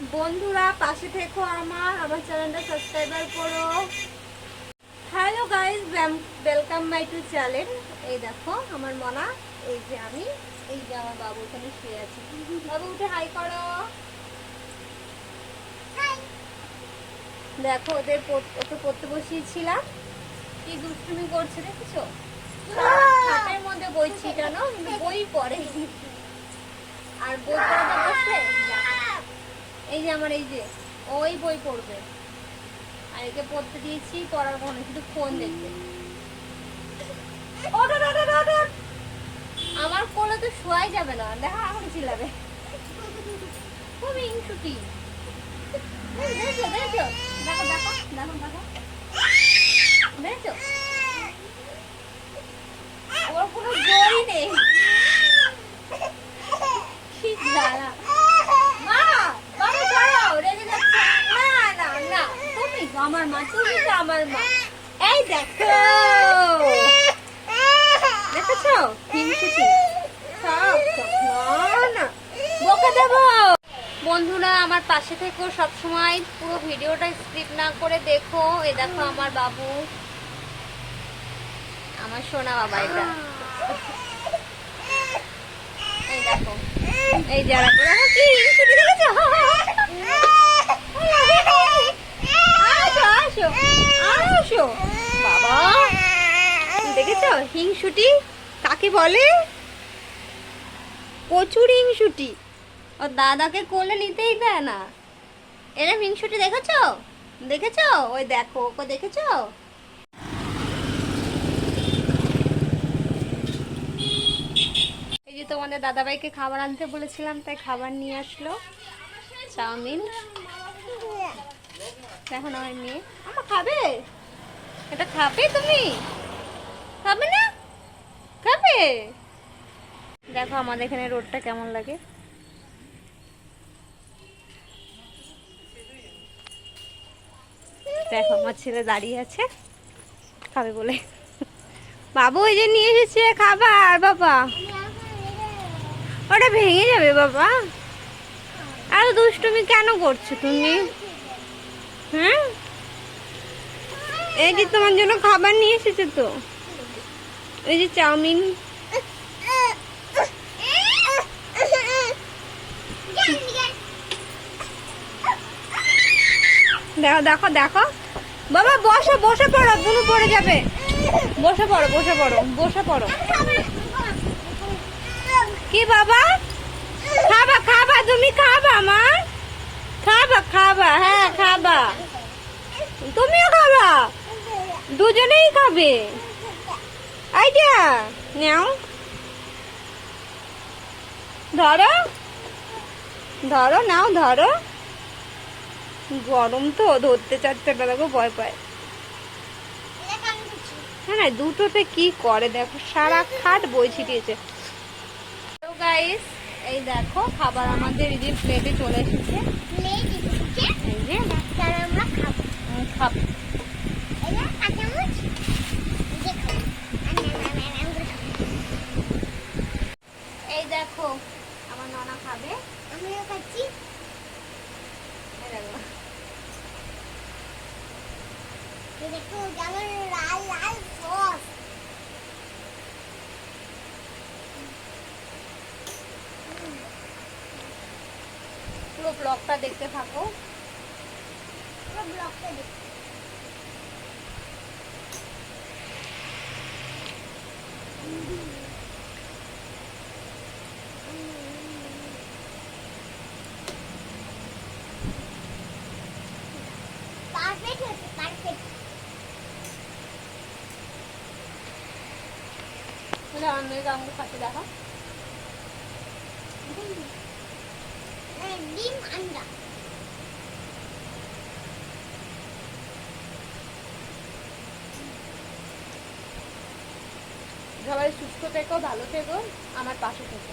বন্ধুরা পাশে থেকো, আমার চ্যানেলটা সাবস্ক্রাইবার করো। Hello guys, welcome my to channel. এই দেখো আমার মনা, এই যে আমি, এই যে আমার বাবু ওখানে শুয়ে আছে। বাবু উঠে হাই করো। দেখো ওকে পড়তে বসিয়েছিলাম, কি দুষ্টুমি করছে দেখেছো? খাটের মধ্যে বই ছিটানো, কিন্তু বই পড়ে। আর বই পড়াতে বসলে এই যে আমার এই যে ওই বই পড়বে, আর একে পড়তে দিয়েছি পড়ার কোনো শুধু ফোন দেখবে। আমার কোলে তো শোয়াই যাবে না, দেখা এখন চিল্লাবে। খুব হিংসুটি। দেখো দেখো দেখো দেখো দেখো দেখো দেখো, ওর কোনো জোরই নেই। কি জ্বালা। মা, বাবা দাঁড়াও, রেগে যাচ্ছে। না না না, তুমি তো আমার মা, তুমি তো আমার মা। এই দেখো, দেখেছো হিংসুটি? সব না, বকে দেবো। বন্ধুরা আমার পাশে থেকো সব সময়, পুরো ভিডিওটা স্কিপ না করে দেখো। এই দেখো আমার বাবু, আমার সোনা বাবা। এটা এই দেখো, এই যারা কি হিংসুটি দেখেছো? আসো আসো আসো বাবা, দেখেছো হিংসুটি কাকে বলে? প্রচুর হিংসুটি, ও দাদাকে কোলে নিতেই দেয় না। এরম হিংসুটি দেখেছো? দেখেছো? ওই দেখো ওকে দেখেছো? এই যে তোমাদের দাদাভাইকে খাবার আনতে বলেছিলাম, তাই খাবার নিয়ে আসলো, চাউমিন। এখন আমার মেয়ে, আমার খাবে, এটা খাবে? তুমি খাবে না? খাবে। দেখো আমাদের এখানে রোডটা কেমন লাগে। দেখো আমার ছেলে দাঁড়িয়ে আছে খাবে বলে। বাবু এই যে নিয়ে এসেছে খাবার। বাবা ওটা ভেঙে যাবে বাবা, আর দুষ্টুমি কেন করছো তুমি? হ্যাঁ, এই যে তোমার জন্য খাবার নিয়ে এসেছে তো, এই যে চাউমিন। দেখো দেখো দেখো বাবা, বসো বসে পড়ো, বুনু পড়ে যাবে। বসে পড়ো বসে পড়ো বসে পড়ো। কি বাবা, খাবা খাবা, তুমি খাবা মা? খাবা খাবা, হ্যাঁ খাবা, তুমিও খাবা, দুজনেই খাবে। আইডিয়া নাও, ধরো ধরো, নাও ধরো। গরম তো ধরতে চাচ্ছে না, দেখো ভয় পায়। হ্যাঁ না, দুটোতে কি করে দেখো, সারা খাট বই ছিটিয়েছে। তো গাইস এই দেখো খাবার আমাদের এই যে প্লেটে চলে এসেছে। এই যে আমরা খাবো। এই দেখো আমার ননা খাবে, আমিও খাচ্ছি। দেখো কেমন লাল লাল সস। পুরো ব্লগটা দেখতে থাকো, পুরো ব্লগটা দেখতে। পারফেক্ট হচ্ছে, পারফেক্ট। তাহলে আমি গামু খাতে দেখো, ডিম আন্ডা। সবাই সুস্থ থেকো, ভালো থেকো, আমার পাশে থেকো।